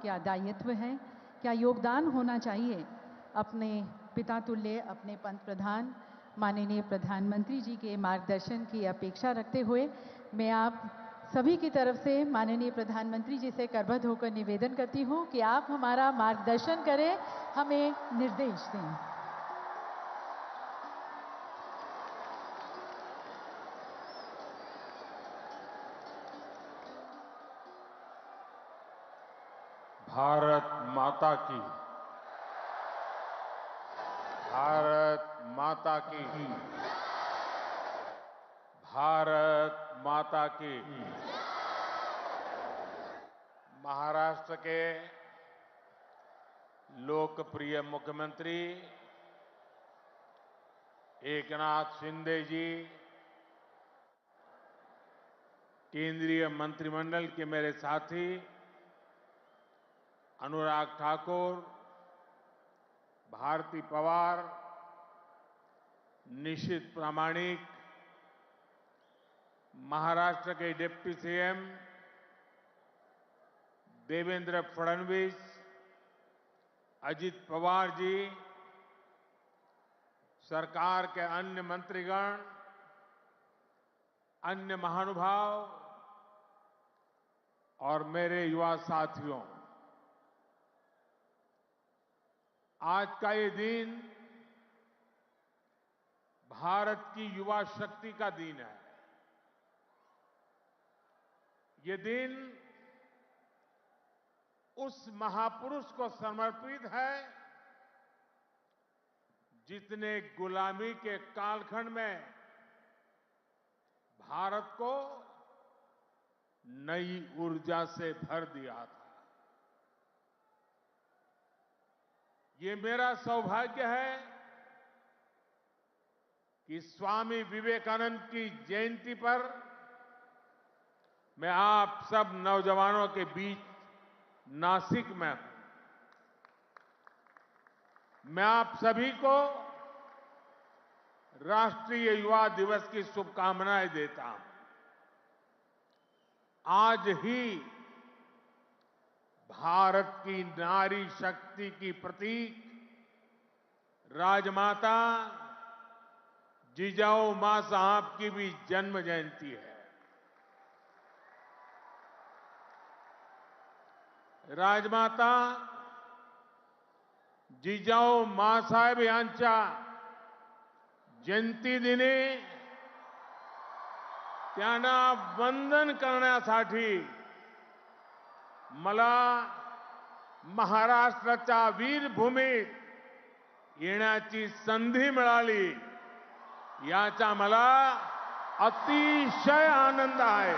क्या दायित्व है, क्या योगदान होना चाहिए। अपने पिता तुल्य अपने पंत प्रधान माननीय प्रधानमंत्री जी के मार्गदर्शन की अपेक्षा रखते हुए मैं आप सभी की तरफ से माननीय प्रधानमंत्री जी से करबद्ध होकर निवेदन करती हूं कि आप हमारा मार्गदर्शन करें, हमें निर्देश दें। भारत माता की, भारत माता की, भारत माता की। महाराष्ट्र के लोकप्रिय मुख्यमंत्री एकनाथ शिंदे जी, केंद्रीय मंत्रिमंडल के मेरे साथी अनुराग ठाकुर, भारती पवार, निशित प्रामाणिक, महाराष्ट्र के डिप्टी सीएम देवेंद्र फडणवीस, अजित पवार जी, सरकार के अन्य मंत्रीगण, अन्य महानुभाव और मेरे युवा साथियों, आज का ये दिन भारत की युवा शक्ति का दिन है। ये दिन उस महापुरुष को समर्पित है जिसने गुलामी के कालखंड में भारत को नई ऊर्जा से भर दिया था। ये मेरा सौभाग्य है कि स्वामी विवेकानंद की जयंती पर मैं आप सब नौजवानों के बीच नासिक में हूं। मैं आप सभी को राष्ट्रीय युवा दिवस की शुभकामनाएं देता हूं। आज ही भारत की नारी शक्ति की प्रतीक राजमाता जिजाऊ मां साहब की भी जन्म जयंती है। राजमाता जिजाऊ माँसाहेब यांच्या जयंतीदिनी त्यांना वंदन करण्यासाठी मला महाराष्ट्राच्या वीरभूमीत येण्याची संधी मिळाली, याचा मला अतिशय आनंद आहे।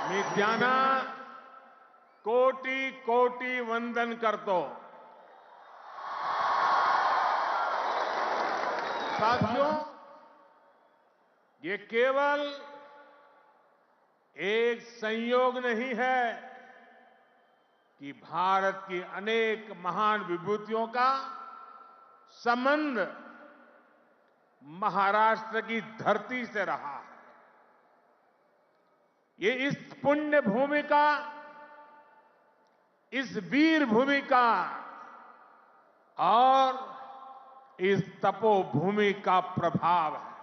मी त्यांना कोटी कोटी वंदन करतो। साथियों, ये केवल एक संयोग नहीं है कि भारत की अनेक महान विभूतियों का संबंध महाराष्ट्र की धरती से रहा है। ये इस पुण्य भूमि का, इस वीर भूमि का और इस तपोभूमि का प्रभाव है।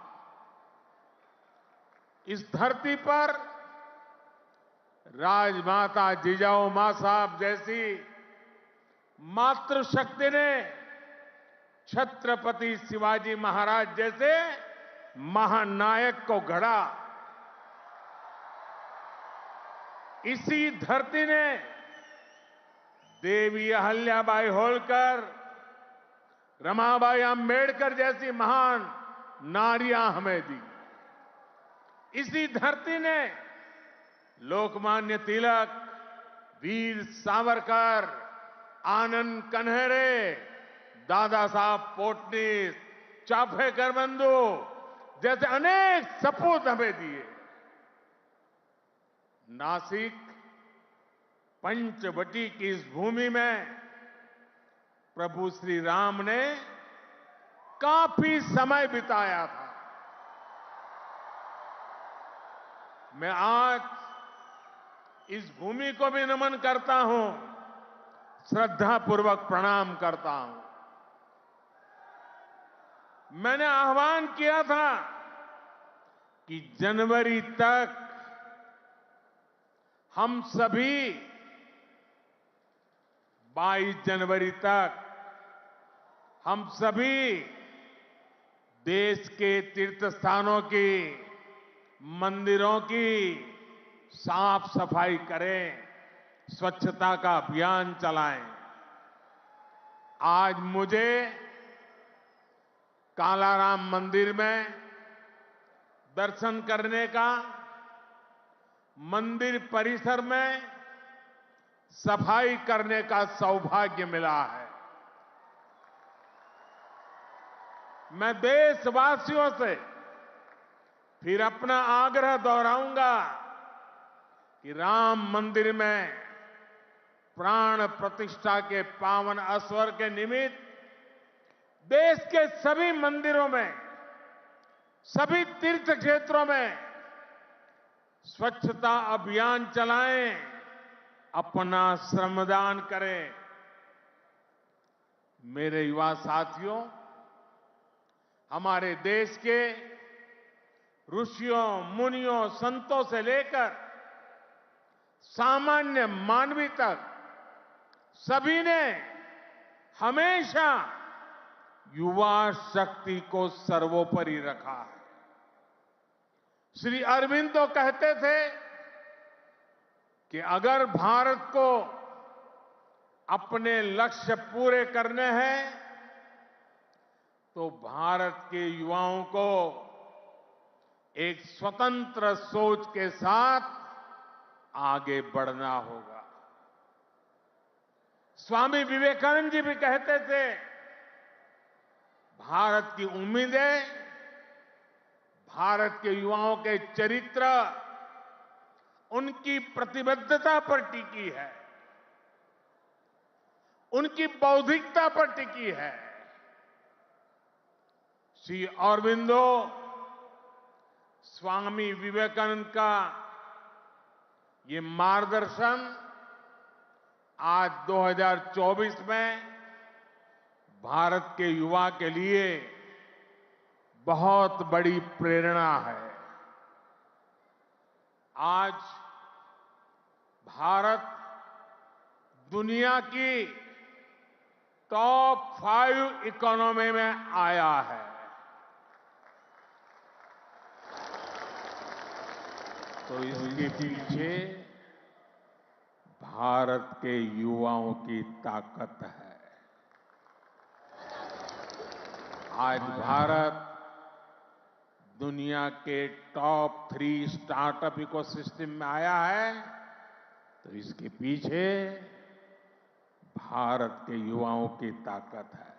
इस धरती पर राजमाता जिजाऊ मां साहब जैसी मातृशक्ति ने छत्रपति शिवाजी महाराज जैसे महानायक को गढ़ा। इसी धरती ने देवी अहल्याबाई होलकर, रमाबाई अंबेडकर जैसी महान नारियां हमें दी। इसी धरती ने लोकमान्य तिलक, वीर सावरकर, आनंद कन्हेरे, दादा साहब पोटनीस, चाफेकर बंधु जैसे अनेक सपूत हमें दिए। नासिक पंचवटी की इस भूमि में प्रभु श्री राम ने काफी समय बिताया था। मैं आज इस भूमि को भी नमन करता हूं, श्रद्धापूर्वक प्रणाम करता हूं। मैंने आह्वान किया था कि जनवरी तक हम सभी 22 जनवरी तक हम सभी देश के तीर्थ स्थानों की, मंदिरों की साफ सफाई करें, स्वच्छता का अभियान चलाएं। आज मुझे कालाराम मंदिर में दर्शन करने का, मंदिर परिसर में सफाई करने का सौभाग्य मिला है। मैं देशवासियों से फिर अपना आग्रह दोहराऊंगा कि राम मंदिर में प्राण प्रतिष्ठा के पावन अवसर के निमित्त देश के सभी मंदिरों में, सभी तीर्थ क्षेत्रों में स्वच्छता अभियान चलाएं, अपना श्रमदान करें। मेरे युवा साथियों, हमारे देश के ऋषियों, मुनियों, संतों से लेकर सामान्य मानवी तक सभी ने हमेशा युवा शक्ति को सर्वोपरि रखा है। श्री अरविंदो कहते थे कि अगर भारत को अपने लक्ष्य पूरे करने हैं तो भारत के युवाओं को एक स्वतंत्र सोच के साथ आगे बढ़ना होगा। स्वामी विवेकानंद जी भी कहते थे, भारत की उम्मीदें भारत के युवाओं के चरित्र, उनकी प्रतिबद्धता पर टिकी है, उनकी बौद्धिकता पर टिकी है। श्री अरविंदो स्वामी विवेकानंद का ये मार्गदर्शन आज 2024 में भारत के युवा के लिए बहुत बड़ी प्रेरणा है। आज भारत दुनिया की टॉप 5 इकोनॉमी में आया है। तो इसके पीछे भारत के युवाओं की ताकत है। आज भारत दुनिया के टॉप 3 स्टार्टअप इकोसिस्टम में आया है, तो इसके पीछे भारत के युवाओं की ताकत है।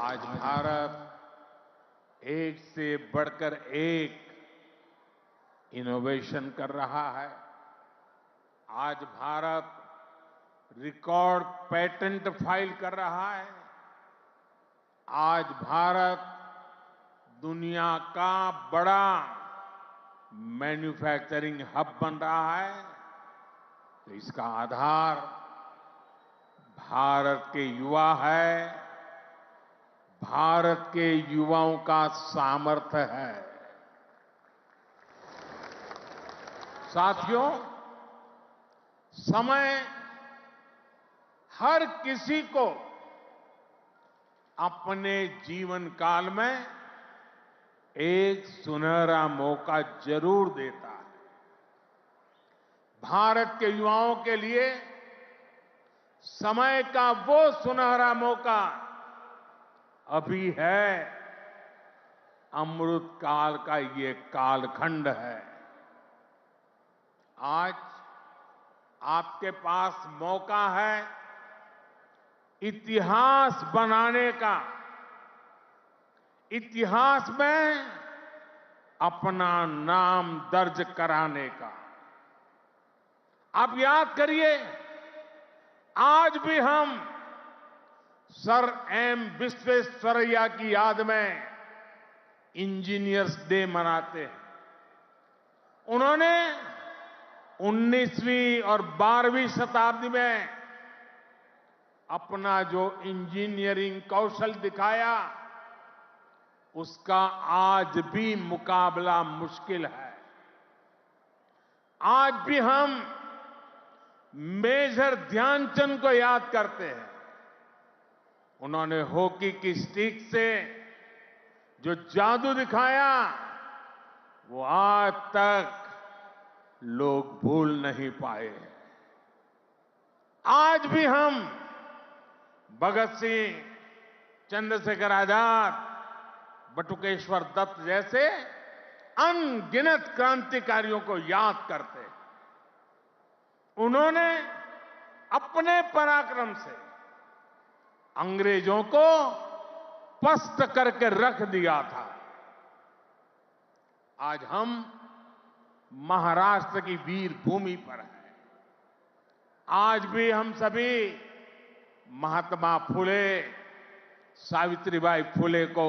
आज भारत एक से बढ़कर एक इनोवेशन कर रहा है। आज भारत रिकॉर्ड पेटेंट फाइल कर रहा है। आज भारत दुनिया का बड़ा मैन्युफैक्चरिंग हब बन रहा है। तो इसका आधार भारत के युवा है, भारत के युवाओं का सामर्थ्य है। साथियों, समय हर किसी को अपने जीवन काल में एक सुनहरा मौका जरूर देता है। भारत के युवाओं के लिए समय का वो सुनहरा मौका अभी है। अमृत काल का ये कालखंड है। आज आपके पास मौका है इतिहास बनाने का, इतिहास में अपना नाम दर्ज कराने का। आप याद करिए, आज भी हम सर एम विश्वेश्वरैया की याद में इंजीनियर्स डे मनाते हैं। उन्होंने 19वीं और 12वीं शताब्दी में अपना जो इंजीनियरिंग कौशल दिखाया, उसका आज भी मुकाबला मुश्किल है। आज भी हम मेजर ध्यानचंद को याद करते हैं। उन्होंने हॉकी की स्टिक से जो जादू दिखाया, वो आज तक लोग भूल नहीं पाए हैं। आज भी हम भगत सिंह, चंद्रशेखर आजाद, बटुकेश्वर दत्त जैसे अनगिनत क्रांतिकारियों को याद करते हैं। उन्होंने अपने पराक्रम से अंग्रेजों को पस्त करके रख दिया था। आज हम महाराष्ट्र की वीर भूमि पर हैं। आज भी हम सभी महात्मा फुले, सावित्रीबाई फुले को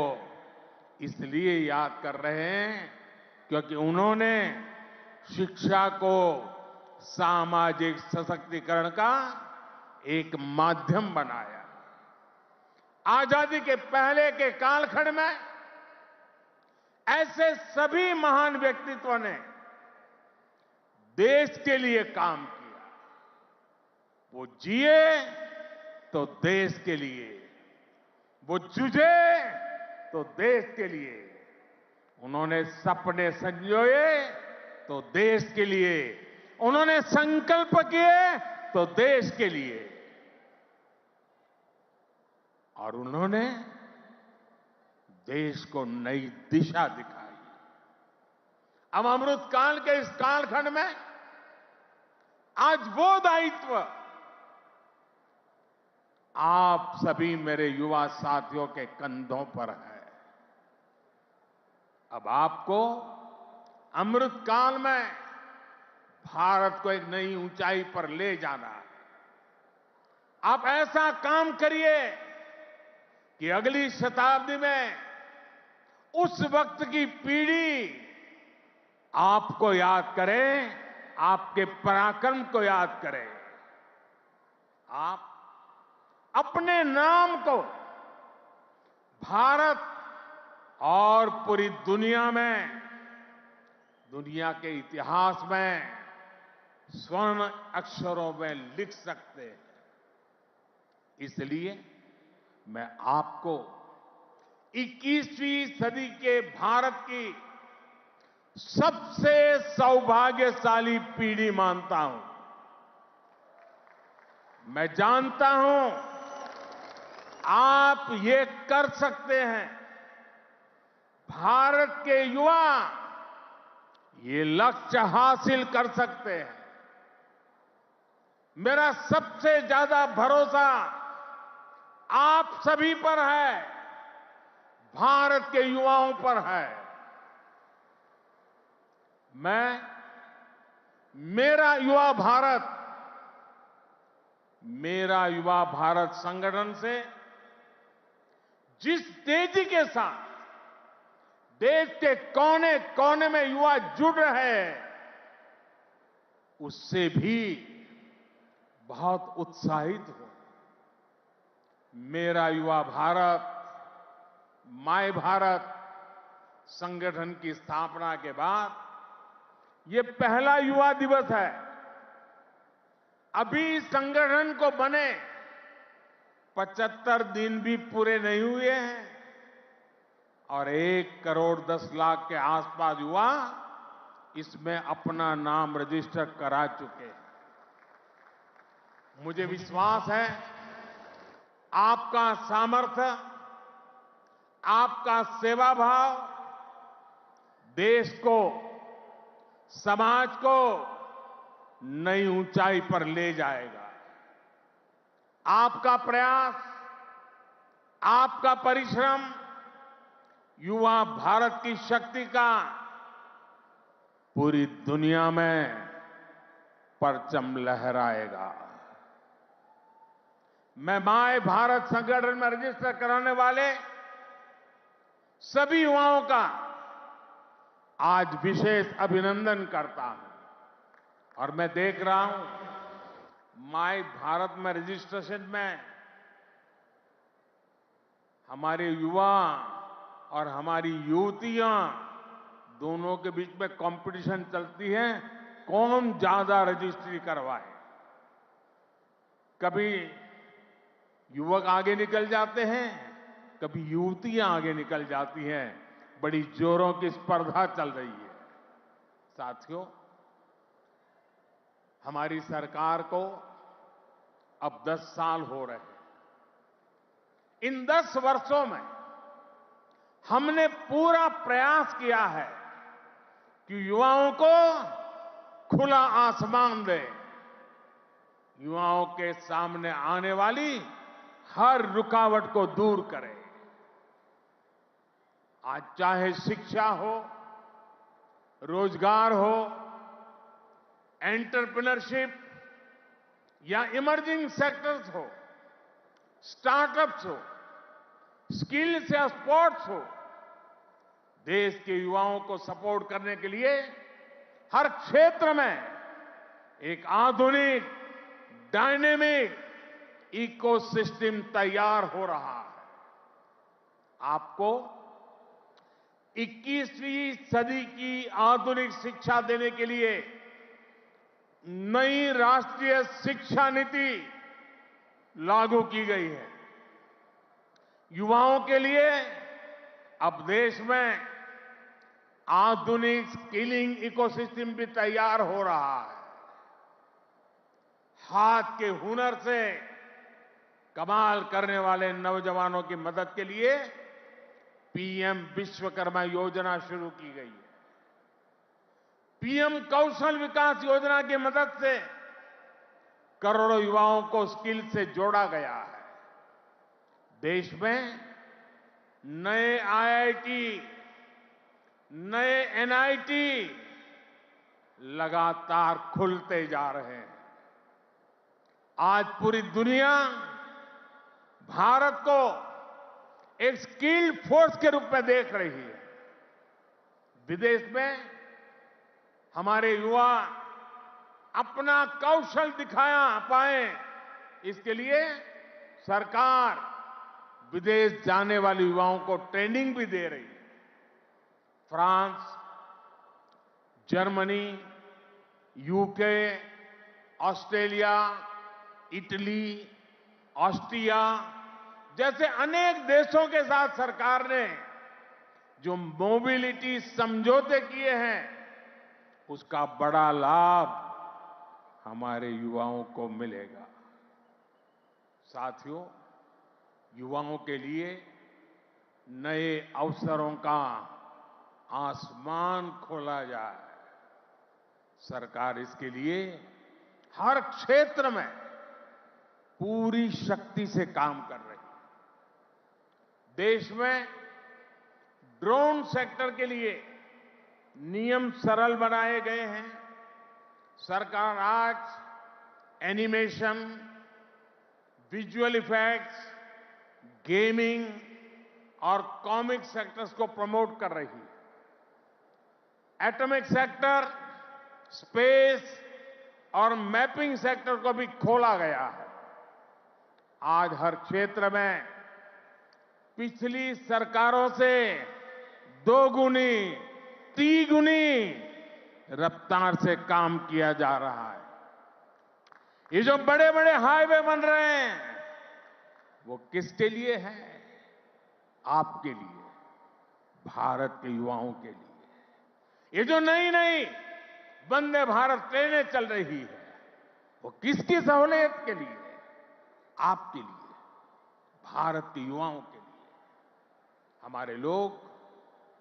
इसलिए याद कर रहे हैं क्योंकि उन्होंने शिक्षा को सामाजिक सशक्तिकरण का एक माध्यम बनाया। आजादी के पहले के कालखंड में ऐसे सभी महान व्यक्तित्वों ने देश के लिए काम किया। वो जिए तो देश के लिए, वो जूझे तो देश के लिए, उन्होंने सपने संजोए तो देश के लिए, उन्होंने संकल्प किए तो देश के लिए, और उन्होंने देश को नई दिशा दिखाई। अब अमृत काल के इस कालखंड में आज वो दायित्व आप सभी मेरे युवा साथियों के कंधों पर है। अब आपको अमृत काल में भारत को एक नई ऊंचाई पर ले जाना है। आप ऐसा काम करिए कि अगली शताब्दी में उस वक्त की पीढ़ी आपको याद करे, आपके पराक्रम को याद करे। आप अपने नाम को भारत और पूरी दुनिया में, दुनिया के इतिहास में स्वर्ण अक्षरों में लिख सकते हैं। इसलिए मैं आपको 21वीं सदी के भारत की सबसे सौभाग्यशाली पीढ़ी मानता हूं। मैं जानता हूं आप ये कर सकते हैं। भारत के युवा ये लक्ष्य हासिल कर सकते हैं। मेरा सबसे ज्यादा भरोसा आप सभी पर है, भारत के युवाओं पर है। मैं मेरा युवा भारत संगठन से जिस तेजी के साथ देश के कोने कोने में युवा जुड़ रहे हैं, उससे भी बहुत उत्साहित हूं। मेरा युवा भारत, माय भारत संगठन की स्थापना के बाद ये पहला युवा दिवस है। अभी संगठन को बने 75 दिन भी पूरे नहीं हुए हैं और 1 करोड़ 10 लाख के आसपास युवा इसमें अपना नाम रजिस्टर करा चुके हैं। मुझे विश्वास है आपका सामर्थ्य, आपका सेवा भाव देश को, समाज को नई ऊंचाई पर ले जाएगा। आपका प्रयास, आपका परिश्रम युवा भारत की शक्ति का पूरी दुनिया में परचम लहराएगा। मैं माय भारत संगठन में रजिस्टर कराने वाले सभी युवाओं का आज विशेष अभिनंदन करता हूं। और मैं देख रहा हूं माय भारत में रजिस्ट्रेशन में हमारे युवा और हमारी युवतियां दोनों के बीच में कंपटीशन चलती है, कौन ज्यादा रजिस्ट्री करवाए। कभी युवक आगे निकल जाते हैं, कभी युवतियां आगे निकल जाती हैं। बड़ी जोरों की स्पर्धा चल रही है। साथियों, हमारी सरकार को अब 10 साल हो रहे हैं। इन 10 वर्षों में हमने पूरा प्रयास किया है कि युवाओं को खुला आसमान दें, युवाओं के सामने आने वाली हर रुकावट को दूर करें। आज चाहे शिक्षा हो, रोजगार हो, एंटरप्रेन्योरशिप या इमर्जिंग सेक्टर्स हो, स्टार्टअप्स हो, स्किल्स या स्पोर्ट्स हो, देश के युवाओं को सपोर्ट करने के लिए हर क्षेत्र में एक आधुनिक, डायनेमिक इकोसिस्टम तैयार हो रहा है। आपको 21वीं सदी की आधुनिक शिक्षा देने के लिए नई राष्ट्रीय शिक्षा नीति लागू की गई है। युवाओं के लिए अब देश में आधुनिक स्किलिंग इकोसिस्टम भी तैयार हो रहा है। हाथ के हुनर से कमाल करने वाले नौजवानों की मदद के लिए पीएम विश्वकर्मा योजना शुरू की गई है। पीएम कौशल विकास योजना की मदद से करोड़ों युवाओं को स्किल से जोड़ा गया है। देश में नए आईआईटी, नए एनआईटी लगातार खुलते जा रहे हैं। आज पूरी दुनिया भारत को एक स्किल्ड फोर्स के रूप में देख रही है। विदेश में हमारे युवा अपना कौशल दिखाया पाए, इसके लिए सरकार विदेश जाने वाले युवाओं को ट्रेनिंग भी दे रही है। France, Germany, UK, Australia, Italy, Austria जैसे अनेक देशों के साथ सरकार ने जो मोबिलिटी समझौते किए हैं, उसका बड़ा लाभ हमारे युवाओं को मिलेगा। साथियों, युवाओं के लिए नए अवसरों का आसमान खोला जाए, सरकार इसके लिए हर क्षेत्र में पूरी शक्ति से काम कर रही है। देश में ड्रोन सेक्टर के लिए नियम सरल बनाए गए हैं। सरकार आज एनिमेशन, विजुअल इफेक्ट्स, गेमिंग और कॉमिक सेक्टर्स को प्रमोट कर रही है। एटॉमिक सेक्टर, स्पेस और मैपिंग सेक्टर को भी खोला गया है। आज हर क्षेत्र में पिछली सरकारों से 2 गुनी, 3 गुनी रफ्तार से काम किया जा रहा है। ये जो बड़े बड़े हाईवे बन रहे हैं, वो किसके लिए है? आपके लिए, भारत के युवाओं के लिए। ये जो नई नई वंदे भारत ट्रेनें चल रही है, वो किसकी सहूलियत के लिए? आपके लिए, भारत के युवाओं के लिए। हमारे लोग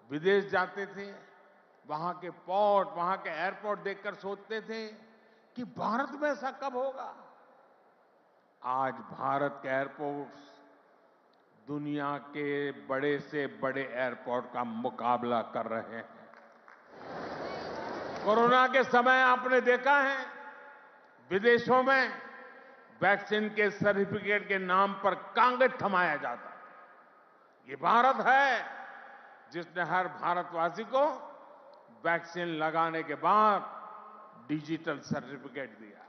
विदेश जाते थे, वहां के पोर्ट, वहां के एयरपोर्ट देखकर सोचते थे कि भारत में ऐसा कब होगा। आज भारत के एयरपोर्ट्स दुनिया के बड़े से बड़े एयरपोर्ट का मुकाबला कर रहे हैं। कोरोना के समय आपने देखा है, विदेशों में वैक्सीन के सर्टिफिकेट के नाम पर कागज थमाया जाता। ये भारत है जिसने हर भारतवासी को वैक्सीन लगाने के बाद डिजिटल सर्टिफिकेट दिया।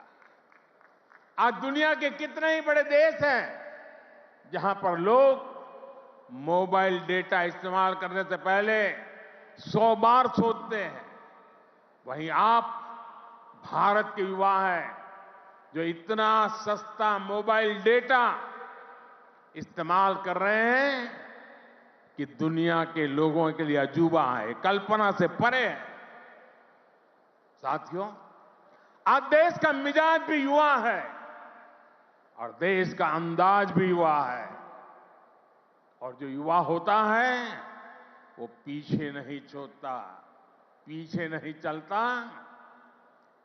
आज दुनिया के कितने ही बड़े देश हैं जहां पर लोग मोबाइल डेटा इस्तेमाल करने से पहले 100 बार सोचते हैं, वहीं आप भारत के युवा हैं जो इतना सस्ता मोबाइल डेटा इस्तेमाल कर रहे हैं कि दुनिया के लोगों के लिए अजूबा है, कल्पना से परे है। साथियों, आज देश का मिजाज भी युवा है और देश का अंदाज भी युवा है, और जो युवा होता है वो पीछे नहीं छोड़ता, पीछे नहीं चलता,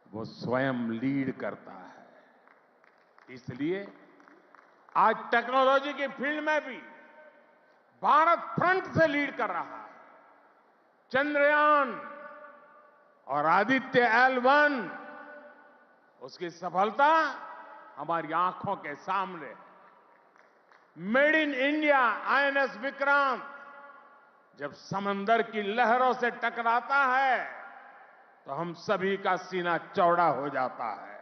वो स्वयं लीड करता है। इसलिए आज टेक्नोलॉजी की फील्ड में भी भारत फ्रंट से लीड कर रहा है। चंद्रयान और आदित्य L1 उसकी सफलता हमारी आंखों के सामने है। Made in India INS Vikrant जब समंदर की लहरों से टकराता है तो हम सभी का सीना चौड़ा हो जाता है।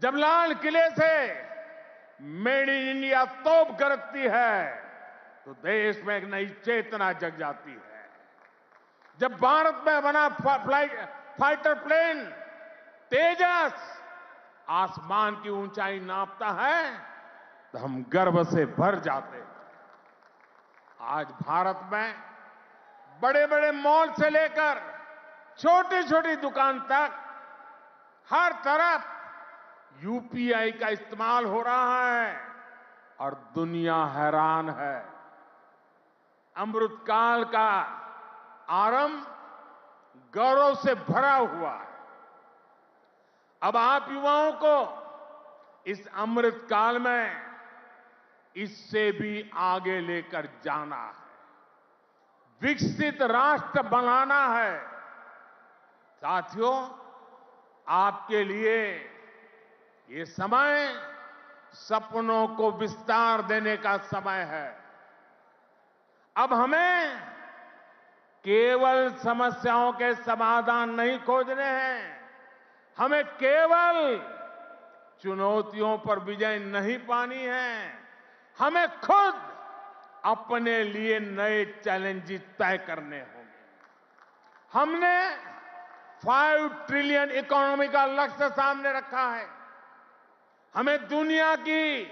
जब लाल किले से मेड इन इंडिया तोप गरजती है तो देश में एक नई चेतना जग जाती है। जब भारत में बना फाइटर प्लेन तेजस आसमान की ऊंचाई नापता है तो हम गर्व से भर जाते हैं। आज भारत में बड़े बड़े मॉल से लेकर छोटी छोटी दुकान तक हर तरफ UPI का इस्तेमाल हो रहा है और दुनिया हैरान है। अमृतकाल का आरंभ गौरव से भरा हुआ है। अब आप युवाओं को इस अमृतकाल में इससे भी आगे लेकर जाना है, विकसित राष्ट्र बनाना है। साथियों, आपके लिए ये समय सपनों को विस्तार देने का समय है। अब हमें केवल समस्याओं के समाधान नहीं खोजने हैं, हमें केवल चुनौतियों पर विजय नहीं पानी है, हमें खुद अपने लिए नए चैलेंजेस तय करने होंगे। हमने 5 ट्रिलियन इकोनॉमी का लक्ष्य सामने रखा है। हमें दुनिया की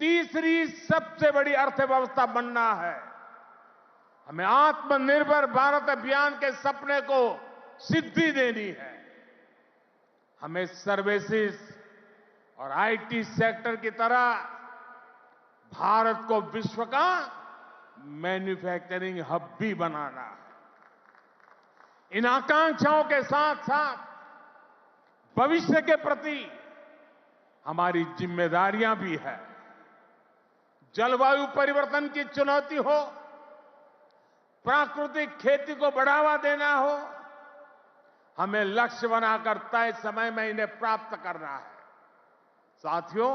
तीसरी सबसे बड़ी अर्थव्यवस्था बनना है। हमें आत्मनिर्भर भारत अभियान के सपने को सिद्धि देनी है। हमें सर्विसेज और IT सेक्टर की तरह भारत को विश्व का मैन्युफैक्चरिंग हब भी बनाना है। इन आकांक्षाओं के साथ साथ भविष्य के प्रति हमारी जिम्मेदारियां भी है। जलवायु परिवर्तन की चुनौती हो, प्राकृतिक खेती को बढ़ावा देना हो, हमें लक्ष्य बनाकर तय समय में इन्हें प्राप्त करना है। साथियों,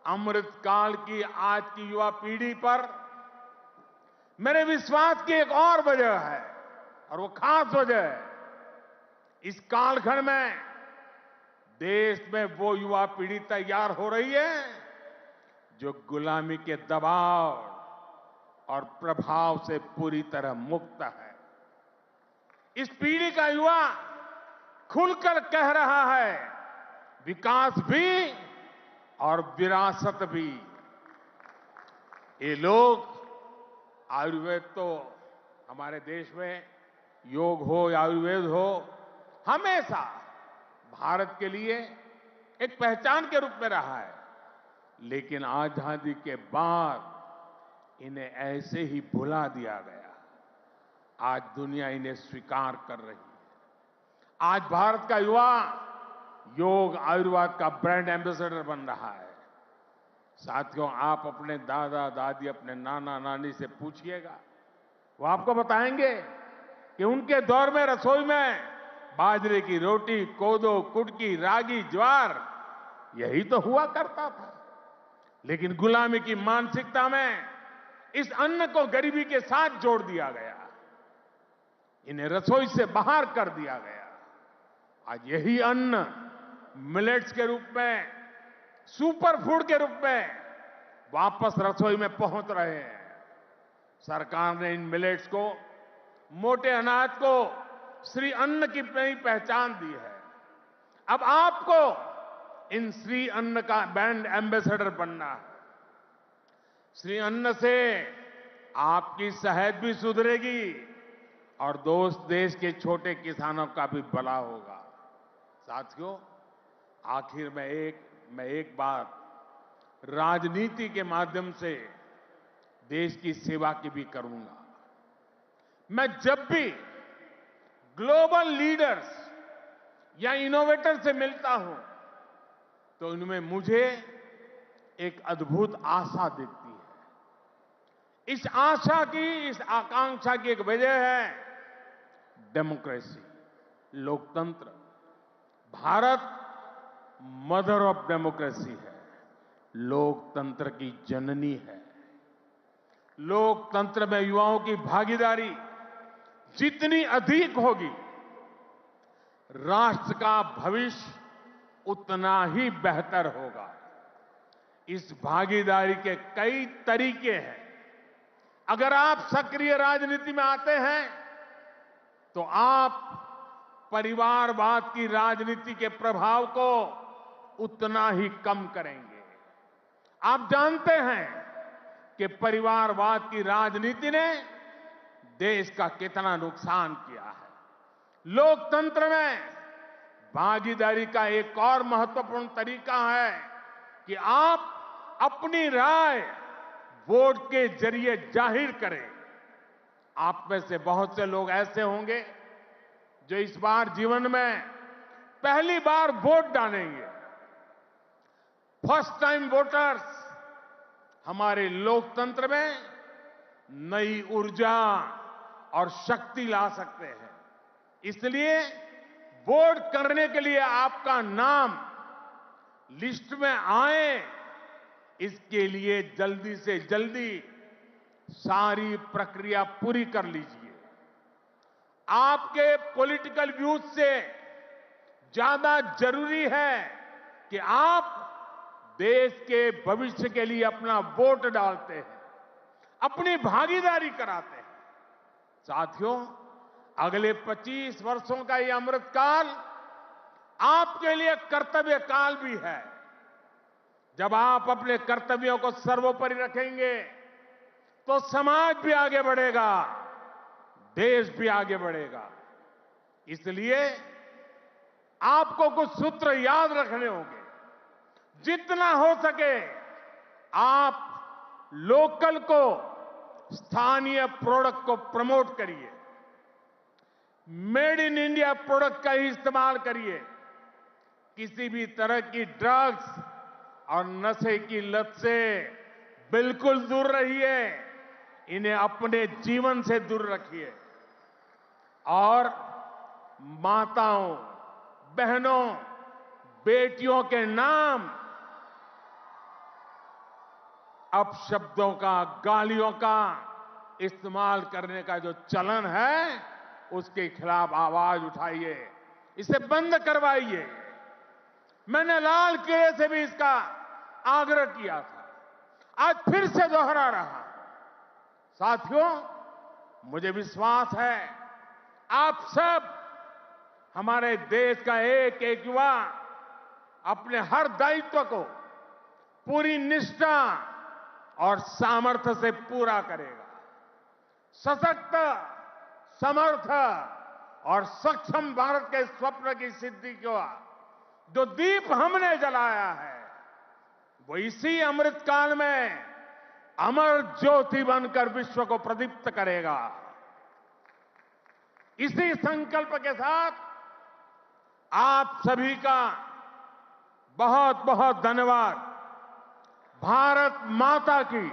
अमृतकाल की आज की युवा पीढ़ी पर मेरे विश्वास की एक और वजह है, और वो खास वजह है। इस कालखंड में देश में वो युवा पीढ़ी तैयार हो रही है जो गुलामी के दबाव और प्रभाव से पूरी तरह मुक्त है। इस पीढ़ी का युवा खुलकर कह रहा है, विकास भी और विरासत भी। ये लोग आयुर्वेद तो हमारे देश में योग हो या आयुर्वेद हो, हमेशा भारत के लिए एक पहचान के रूप में रहा है। लेकिन आजादी के बाद इन्हें ऐसे ही भुला दिया गया। आज दुनिया इन्हें स्वीकार कर रही है। आज भारत का युवा योग आयुर्वेद का ब्रांड एम्बेसडर बन रहा है। साथियों, आप अपने दादा दादी, अपने नाना नानी से पूछिएगा, वो आपको बताएंगे कि उनके दौर में रसोई में बाजरे की रोटी, कोदो, कुटकी, रागी, ज्वार यही तो हुआ करता था। लेकिन गुलामी की मानसिकता में इस अन्न को गरीबी के साथ जोड़ दिया गया, इन्हें रसोई से बाहर कर दिया गया। आज यही अन्न मिलेट्स के रूप में, सुपर फूड के रूप में वापस रसोई में पहुंच रहे हैं। सरकार ने इन मिलेट्स को, मोटे अनाज को श्री अन्न की नई पहचान दी है। अब आपको इन श्री अन्न का ब्रांड एम्बेसडर बनना है। श्री अन्न से आपकी सेहत भी सुधरेगी और देश के छोटे किसानों का भी भला होगा। साथियों, आखिर में एक बात राजनीति के माध्यम से देश की सेवा की भी करूंगा। मैं जब भी ग्लोबल लीडर्स या इनोवेटर से मिलता हूं तो इनमें मुझे एक अद्भुत आशा दिखती है। इस आशा की, इस आकांक्षा की एक वजह है डेमोक्रेसी, लोकतंत्र। भारत मदर ऑफ डेमोक्रेसी है, लोकतंत्र की जननी है। लोकतंत्र में युवाओं की भागीदारी जितनी अधिक होगी, राष्ट्र का भविष्य उतना ही बेहतर होगा। इस भागीदारी के कई तरीके हैं। अगर आप सक्रिय राजनीति में आते हैं तो आप परिवारवाद की राजनीति के प्रभाव को उतना ही कम करेंगे। आप जानते हैं कि परिवारवाद की राजनीति ने देश का कितना नुकसान किया है। लोकतंत्र में भागीदारी का एक और महत्वपूर्ण तरीका है कि आप अपनी राय वोट के जरिए जाहिर करें। आप में से बहुत से लोग ऐसे होंगे जो इस बार जीवन में पहली बार वोट डालेंगे। फर्स्ट टाइम वोटर्स हमारे लोकतंत्र में नई ऊर्जा और शक्ति ला सकते हैं। इसलिए वोट करने के लिए आपका नाम लिस्ट में आए, इसके लिए जल्दी से जल्दी सारी प्रक्रिया पूरी कर लीजिए। आपके पॉलिटिकल व्यूज से ज्यादा जरूरी है कि आप देश के भविष्य के लिए अपना वोट डालते हैं, अपनी भागीदारी कराते हैं। साथियों, अगले 25 वर्षों का ये अमृतकाल आपके लिए कर्तव्य काल भी है। जब आप अपने कर्तव्यों को सर्वोपरि रखेंगे तो समाज भी आगे बढ़ेगा, देश भी आगे बढ़ेगा। इसलिए आपको कुछ सूत्र याद रखने होंगे। जितना हो सके आप लोकल को, स्थानीय प्रोडक्ट को प्रमोट करिए। मेड इन इंडिया प्रोडक्ट का ही इस्तेमाल करिए। किसी भी तरह की ड्रग्स और नशे की लत से बिल्कुल दूर रहिए। इन्हें अपने जीवन से दूर रखिए। और माताओं, बहनों, बेटियों के नाम अपशब्दों का, गालियों का इस्तेमाल करने का जो चलन है, उसके खिलाफ आवाज उठाइए, इसे बंद करवाइए। मैंने लाल किले से भी इसका आग्रह किया था, आज फिर से दोहरा रहा। साथियों, मुझे विश्वास है आप सब, हमारे देश का एक एक युवा अपने हर दायित्व को पूरी निष्ठा और सामर्थ्य से पूरा करेगा। सशक्त, समर्थ और सक्षम भारत के स्वप्न की सिद्धि को जो दीप हमने जलाया है, वो इसी अमृतकाल में अमर ज्योति बनकर विश्व को प्रदीप्त करेगा। इसी संकल्प के साथ आप सभी का बहुत बहुत धन्यवाद। भारत माता की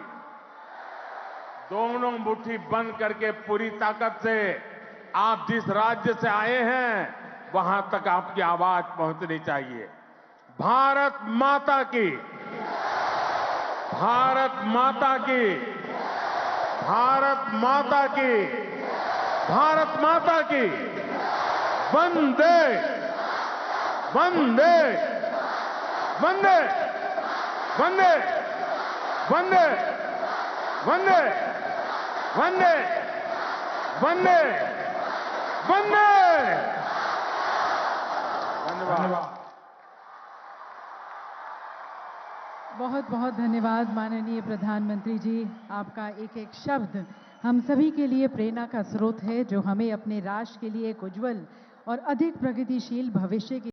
दोनों मुट्ठी बंद करके पूरी ताकत से आप जिस राज्य से आए हैं वहां तक आपकी आवाज पहुंचनी चाहिए। भारत माता की, भारत माता की, भारत माता की, भारत माता की। वंदे वंदे वंदे वंदे वंदे वंदे वंदे वंदे वंदे। धन्यवाद। बहुत बहुत धन्यवाद माननीय प्रधानमंत्री जी। आपका एक एक शब्द हम सभी के लिए प्रेरणा का स्रोत है, जो हमें अपने राष्ट्र के लिए एक उज्जवल और अधिक प्रगतिशील भविष्य की